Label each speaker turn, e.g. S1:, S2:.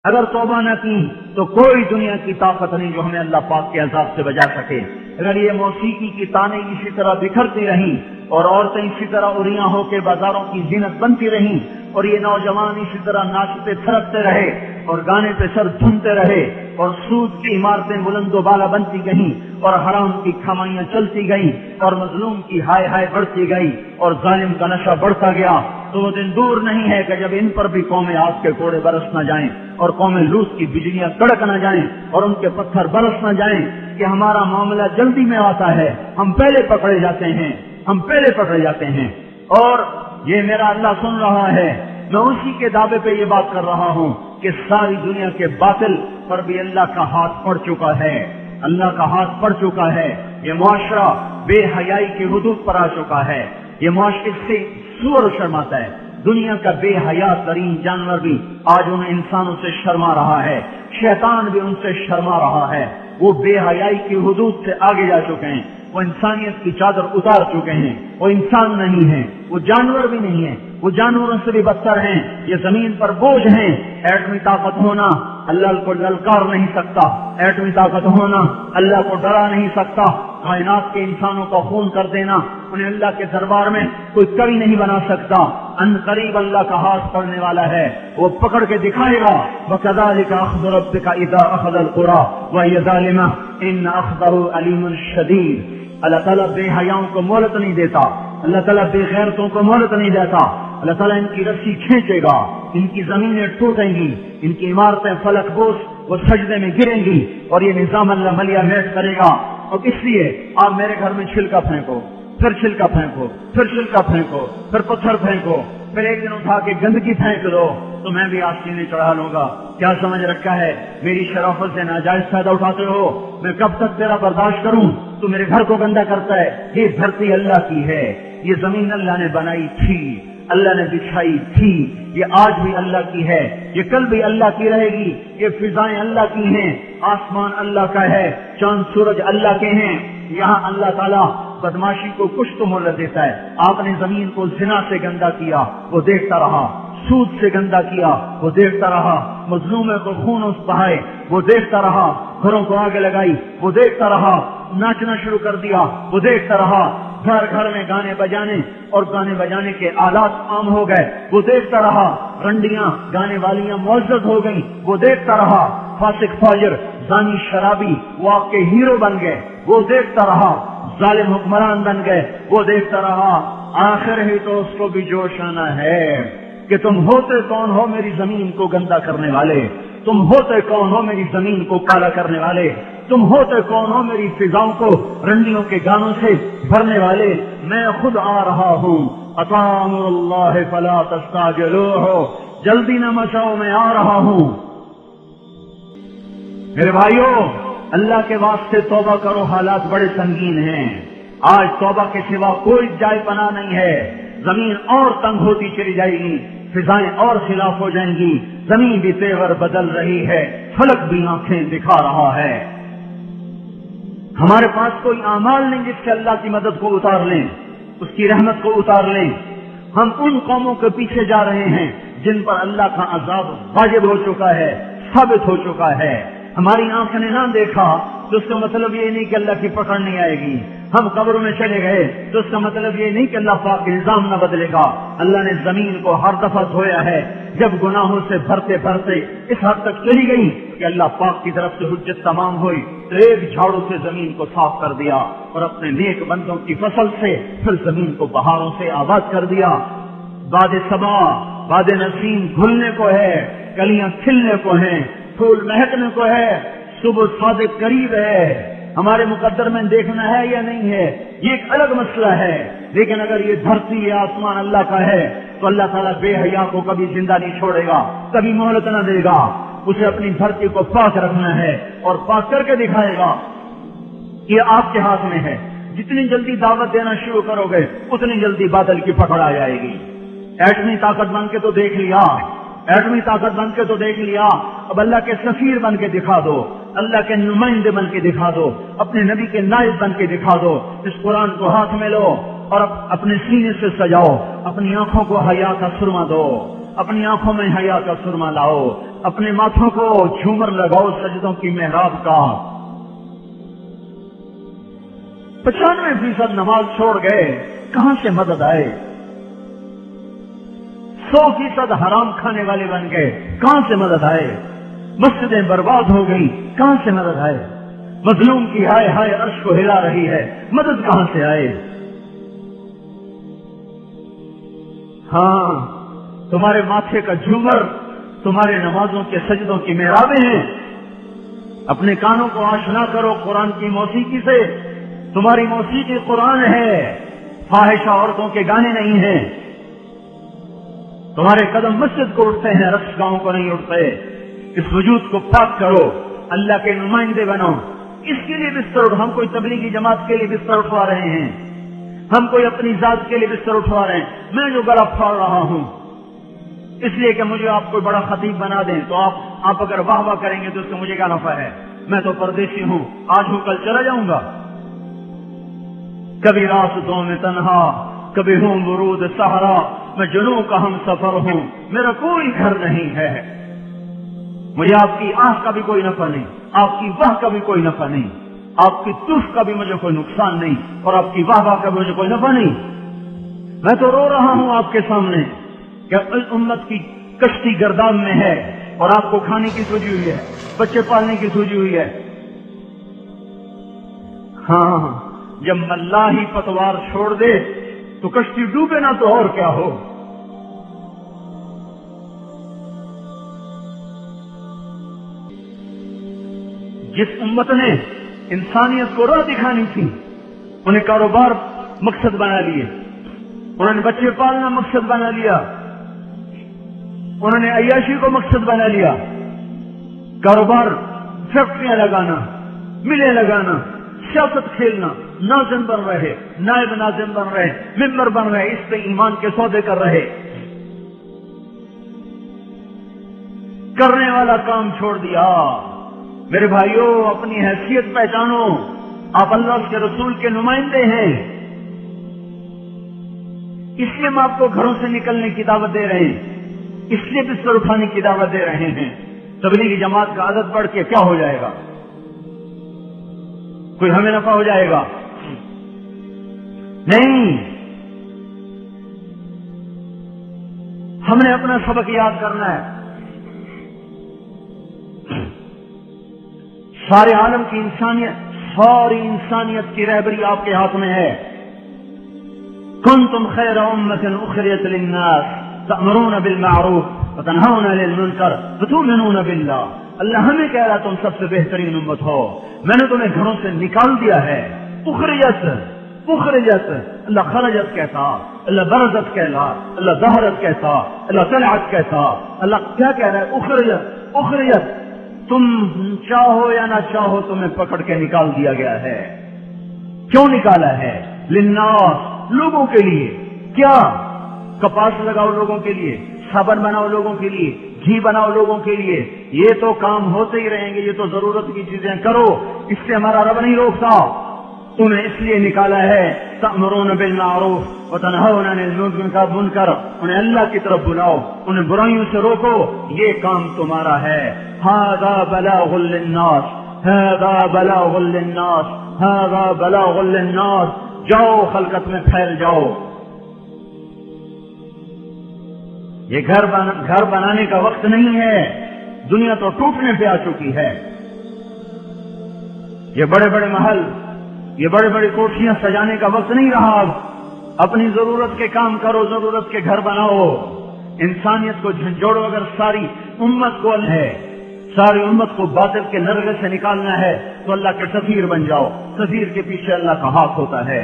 S1: اگر توبہ نہ کی تو کوئی دنیا کی طاقت نہیں جو ہمیں اللہ پاک کے عذاب سے بچا سکے۔ اگر یہ موسیقی کی تانیں اسی طرح بکھرتی رہیں اور عورتیں اسی طرح اریاں ہو کے بازاروں کی زینت بنتی رہیں اور یہ نوجوان اسی طرح ناچتے تھرکتے رہے اور گانے پہ سر دھنتے رہے اور سود کی عمارتیں بلند و بالا بنتی گئیں اور حرام کی کمائیاں چلتی گئیں اور مظلوم کی ہائے ہائے بڑھتی گئی اور ظالم کا نشہ بڑھتا گیا، تو وہ دن دور نہیں ہے کہ جب ان پر بھی قوم عاد کے کوڑے برس نہ جائیں اور قوم لوط کی بجلیاں کڑک نہ جائیں اور ان کے پتھر برس نہ جائیں کہ ہمارا معاملہ جلدی میں آتا ہے، ہم پہلے پکڑے جاتے ہیں، ہم پہلے پکڑے جاتے ہیں۔ اور یہ میرا اللہ سن رہا ہے، میں اسی کے دعوے پہ یہ بات کر رہا ہوں کہ ساری دنیا کے باطل پر بھی اللہ کا ہاتھ پڑ چکا ہے، اللہ کا ہاتھ پڑ چکا ہے۔ یہ معاشرہ بے حیائی کی حدود پر آ چکا ہے، یہ معاشرے سے سور شرماتا ہے۔ دنیا کا بے حیا ترین جانور بھی آج ان انسانوں سے شرما رہا ہے، شیطان بھی ان سے شرما رہا ہے۔ وہ بے حیائی کی حدود سے آگے جا چکے ہیں، وہ انسانیت کی چادر اتار چکے ہیں، وہ انسان نہیں ہے، وہ جانور بھی نہیں ہے، وہ جانوروں سے بھی بدتر ہیں، یہ زمین پر بوجھ ہیں۔ ایٹمی طاقت ہونا اللہ کو للکار نہیں سکتا، ایٹمی طاقت ہونا اللہ کو ڈرا نہیں سکتا، کائنات کے انسانوں کا خون کر دینا انہیں اللہ کے دربار میں کوئی کبھی نہیں بنا سکتا۔ ان قریب اللہ کا ہاتھ پڑنے والا ہے، وہ پکڑ کے دکھائے گا۔ وَكَذَلِكَ أَخْذُ رَبِّكَ إِذَا أَخَذَ الْقُرَىٰ وَهِيَ ظَالِمَةٌ إِنَّ أَخْذَهُ أَلِيمٌ شَدِيدٌ۔ اللہ تعالیٰ بے حیاؤں کو مہلت نہیں دیتا، اللہ تعالیٰ بے غیرتوں کو مہلت نہیں دیتا۔ اللہ تعالیٰ ان کی رسی کھینچے گا، ان کی زمینیں ٹوٹیں گی، ان کی عمارتیں فلک بوس وہ سجدے میں گریں گی اور یہ نظام اللہ ملیا میٹ کرے گا۔ اور اس لیے آپ میرے گھر میں چھلکا پھینکو، پھر چھلکا پھینکو، پھر چھلکا پھینکو، پھر پتھر پھینکو، پھر ایک دن اٹھا کے گندگی پھینک دو تو میں بھی آپ سینے چڑھا لوں گا۔ کیا سمجھ رکھا ہے؟ میری شرافت سے ناجائز فائدہ اٹھاتے ہو، میں کب تک تیرا برداشت کروں؟ تو میرے گھر کو گندا کرتا ہے۔ یہ دھرتی اللہ کی ہے، یہ زمین اللہ نے بنائی تھی، اللہ نے بچھائی تھی، یہ آج بھی اللہ کی ہے، یہ کل بھی اللہ کی رہے گی۔ یہ فضائیں اللہ کی ہیں، آسمان اللہ کا ہے، چاند سورج اللہ کے ہیں۔ یہاں اللہ تعالیٰ بدماشی کو کچھ تو مہلت دیتا ہے۔ آپ نے زمین کو زنا سے گندا کیا، وہ دیکھتا رہا، سود سے گندا کیا، وہ دیکھتا رہا، مظلومے کو خون بہائے، وہ دیکھتا رہا، گھروں کو آگ لگائی، وہ دیکھتا رہا، ناچنا شروع کر دیا، وہ دیکھتا رہا، گھر گھر میں گانے بجانے اور گانے بجانے کے آلات عام ہو گئے، وہ دیکھتا رہا، رنڈیاں گانے والیاں معزز ہو گئیں، وہ دیکھتا رہا، فاسق فاجر زانی شرابی وہ آپ کے ہیرو بن گئے، وہ دیکھتا رہا، ظالم حکمران بن گئے، وہ دیکھتا رہا۔ آخر ہی تو اس کو بھی جوش آنا ہے کہ تم ہوتے کون ہو میری زمین کو گندا کرنے والے، تم ہوتے کون ہو میری زمین کو کالا کرنے والے، تم ہوتے کون ہو میری فضاؤں کو رنڈیوں کے گانوں سے بھرنے والے۔ میں خود آ رہا ہوں، اطاع امر اللہ فلا تستعجلوہ، جلدی نہ مچاؤ، میں آ رہا ہوں۔ میرے بھائیو، اللہ کے واسطے توبہ کرو، حالات بڑے سنگین ہیں۔ آج توبہ کے سوا کوئی جائے پناہ نہیں ہے۔ زمین اور تنگ ہوتی چلی جائے گی، فضائیں اور خلاف ہو جائیں گی، زمین بھی تیور بدل رہی ہے، فلک بھی آنکھیں دکھا رہا ہے۔ ہمارے پاس کوئی اعمال نہیں جس سے اللہ کی مدد کو اتار لیں، اس کی رحمت کو اتار لیں۔ ہم ان قوموں کے پیچھے جا رہے ہیں جن پر اللہ کا عذاب واجب ہو چکا ہے، ثابت ہو چکا ہے۔ ہماری آنکھ نے نہ دیکھا تو اس کا مطلب یہ نہیں کہ اللہ کی پکڑ نہیں آئے گی۔ ہم قبر میں چلے گئے تو اس کا مطلب یہ نہیں کہ اللہ پاک نظام نہ بدلے گا۔ اللہ نے زمین کو ہر دفعہ دھویا ہے، جب گناہوں سے بھرتے بھرتے اس حد تک چلی گئی کہ اللہ پاک کی طرف سے حجت تمام ہوئی تو ایک جھاڑو سے زمین کو صاف کر دیا اور اپنے نیک بندوں کی فصل سے پھر زمین کو بہاروں سے آباد کر دیا۔ باد صبا، باد نسیم گھلنے کو ہے، کلیاں کھلنے کو ہیں، پھول مہکنے کو ہے، صبح صادق قریب ہے۔ ہمارے مقدر میں دیکھنا ہے یا نہیں ہے یہ ایک الگ مسئلہ ہے، لیکن اگر یہ دھرتی یا آسمان اللہ کا ہے تو اللہ تعالیٰ بے حیا کو کبھی زندہ نہیں چھوڑے گا، کبھی مہلت نہ دے گا۔ اسے اپنی دھرتی کو پاک رکھنا ہے اور پاک کر کے دکھائے گا۔ یہ آپ کے ہاتھ میں ہے، جتنی جلدی دعوت دینا شروع کرو گے اتنی جلدی بادل کی پکڑ آ جائے گی۔ ایٹمی طاقت بن کے تو دیکھ لیا، ایٹمی طاقت بن کے تو دیکھ لیا، اب اللہ کے سفیر بن کے دکھا دو، اللہ کے نمائندے بن کے دکھا دو، اپنے نبی کے نائب بن کے دکھا دو۔ اس قرآن کو ہاتھ میں لو اور اپنے سینے سے سجاؤ، اپنی آنکھوں کو حیا کا سرما دو، اپنی آنکھوں میں حیا کا سرما لاؤ، اپنے ماتھوں کو جھومر لگاؤ سجدوں کی محراب کا۔ 95% نماز چھوڑ گئے، کہاں سے مدد آئے؟ 100% حرام کھانے والے بن گئے، کہاں سے مدد آئے؟ مسجدیں برباد ہو گئی، کہاں سے مدد آئے؟ مظلوم کی ہائے ہائے عرش کو ہلا رہی ہے، مدد کہاں سے آئے؟ ہاں، تمہارے ماتھے کا جھومر تمہارے نمازوں کے سجدوں کی محرابیں ہیں۔ اپنے کانوں کو آشنا کرو قرآن کی موسیقی سے۔ تمہاری موسیقی قرآن ہے، فاحشہ عورتوں کے گانے نہیں ہیں۔ تمہارے قدم مسجد کو اٹھتے ہیں، رقص گاؤں کو نہیں اٹھتے۔ اس وجود کو پاک کرو، اللہ کے نمائندے بنو۔ اس کے لیے بستر ہم کوئی تبلیغی جماعت کے لیے بستر اٹھوا رہے ہیں، ہم کوئی اپنی ذات کے لیے بستر اٹھوا رہے ہیں۔ میں جو گلا پھاڑ رہا ہوں اس لیے کہ مجھے آپ کوئی بڑا خطیب بنا دیں، تو آپ اگر واہ واہ کریں گے تو اس سے مجھے کیا نفع ہے؟ میں تو پردیسی ہوں، آج ہوں کل چلا جاؤں گا۔ کبھی راستوں میں تنہا، کبھی ہوں ورود صحرا، میں جنوں کا ہم سفر ہوں، میرا کوئی گھر نہیں ہے۔ مجھے آپ کی آہ کا بھی کوئی نفع نہیں، آپ کی واہ کا بھی کوئی نفع نہیں، آپ کی تف کا بھی مجھے کوئی نقصان نہیں، اور آپ کی واہ واہ کا بھی مجھے کوئی نفع نہیں۔ میں تو رو رہا ہوں آپ کے سامنے کہ امت کی کشتی گردان میں ہے، اور آپ کو کھانے کی سوچی ہوئی ہے، بچے پالنے کی سوچی ہوئی ہے۔ ہاں، جب ملا ہی پتوار چھوڑ دے تو کشتی ڈوبے نہ تو اور کیا ہو۔ جس امت نے انسانیت کو راہ دکھانی تھی، انہیں کاروبار مقصد بنا لیے، انہوں نے بچے پالنا مقصد بنا لیا، انہوں نے عیاشی کو مقصد بنا لیا۔ کاروبار، فیکٹریاں لگانا، ملیں لگانا، سیاست کھیلنا، ناظم بن رہے، نائب ناظم بن رہے، ممبر بن رہے، اس پہ ایمان کے سودے کر رہے۔ کرنے والا کام چھوڑ دیا۔ میرے بھائیوں، اپنی حیثیت پہچانو، آپ اللہ کے رسول کے نمائندے ہیں۔ اس لیے ہم آپ کو گھروں سے نکلنے کی دعوت دے رہے ہیں، اس لیے بستر اٹھانے کی دعوت دے رہے ہیں۔ تبلیغی جماعت کا عادت پڑھ کے کیا ہو جائے گا؟ کوئی ہمیں نفع ہو جائے گا؟ نہیں، ہم نے اپنا سبق یاد کرنا ہے۔ سارے عالم کی انسانیت، ساری انسانیت کی رہبری آپ کے ہاتھ میں ہے۔ کنتم خیر امۃ اخرجت للناس تأمرون بالمعروف وتنہون عن المنکر وتؤمنون باللہ۔ اللہ ہمیں کہہ رہا تم سب سے بہترین امت ہو، میں نے تمہیں گھروں سے نکال دیا ہے۔ اخرجت، اللہ خرجت کہتا، اللہ برزت کہتا، اللہ ظہرت کہتا، اللہ طلعت کہتا۔ اللہ کیا کہہ رہا ہے؟ اخرجت، تم چاہو یا نہ چاہو تمہیں پکڑ کے نکال دیا گیا ہے۔ کیوں نکالا ہے؟ للناس، لوگوں کے لیے۔ کیا؟ کپاس لگاؤ لوگوں کے لیے، صابن بناؤ لوگوں کے لیے، گھی بناؤ لوگوں کے لیے، یہ تو کام ہوتے ہی رہیں گے، یہ تو ضرورت کی چیزیں کرو، اس سے ہمارا رب نہیں روکتا۔ تمہیں اس لیے نکالا ہے تأمرون بالمعروف وتنہون عن المنکر، انہیں اللہ کی طرف بلاؤ، انہیں برائیوں سے روکو، یہ کام تمہارا ہے۔ ھذا بلاغ للناس، ھذا بلاغ للناس، ھذا بلاغ للناس، جاؤ خلقت میں پھیل جاؤ۔ یہ گھر بنانے کا وقت نہیں ہے، دنیا تو ٹوٹنے پہ آ چکی ہے۔ یہ بڑے بڑے محل، یہ بڑے بڑے کوٹھیاں سجانے کا وقت نہیں رہا۔ اب اپنی ضرورت کے کام کرو، ضرورت کے گھر بناؤ۔ انسانیت کو جھنجھوڑو۔ اگر ساری امت کو ساری امت کو باطل کے نرغے سے نکالنا ہے تو اللہ کے سفیر بن جاؤ۔ سفیر کے پیچھے اللہ کا ہاتھ ہوتا ہے۔